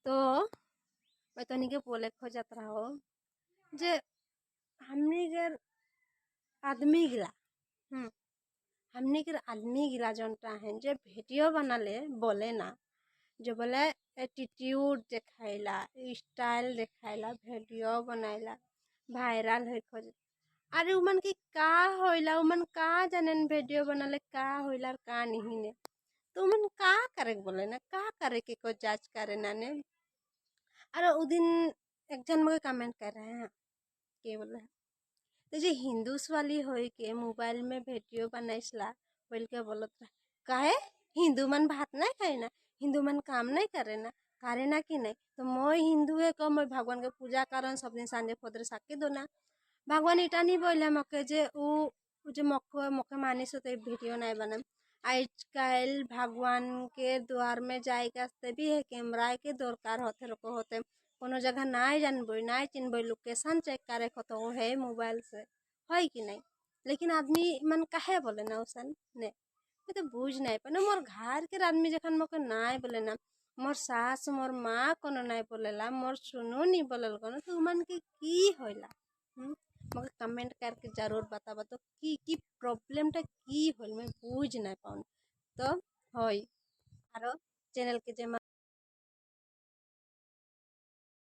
तो मैं तनी के बोले खोजत रहो जे हमनी के आदमी गिला हम्म हमनी के आदमी गिला जनता है जे वीडियो बनाले बोले ना जो बोले एटीट्यूड दिखाइला स्टाइल दिखाइला वीडियो बनाइला वायरल है खोज। अरे उमन की का होइला उमन का जाने वीडियो बनाले का होइला और का नहीं ने तो उमन का करे के बोले ना का करे के को जांच करे ना ने। अरे उ दिन एक जन मुझे कमेंट कर रहे हैं के बोले तो जे हिंदूस वाली होई के मोबाइल में वीडियो बनाइसला बोल के बोलत रहा काहे हिंदू मन भात नहीं खाए ना हिंदू मन काम नहीं करे ना कि नहीं तो मैं हिंदू है को मैं भगवान के पूजा करन सब दिन सांझे फोदरे साके दो ना भगवान इटा नहीं बोले मके जे उ जे मके मके मानिस तो वीडियो नहीं बने आजकल भगवान के द्वार में जाए के भी है कैमरा के दरकार होते रोको होते कोनो जगह नहीं जानबो नहीं चिन्हबो लोकेशन चेक करे को तो है मोबाइल से है कि नहीं। लेकिन आदमी मन काहे बोले ना उसन ने मैं तो बुझ नहीं पाने मोर घर के आदमी जखन मोके नहीं बोले ना मोर सास मोर माँ कोनो नहीं बोलेला मोर सुनो नहीं बोलल कोनो तो मन के की होइला मगर कमेंट करके जरूर बताबो तो की प्रॉब्लम टा की होल मैं बुझ नहीं पाऊँ तो होई आरो चैनल के जे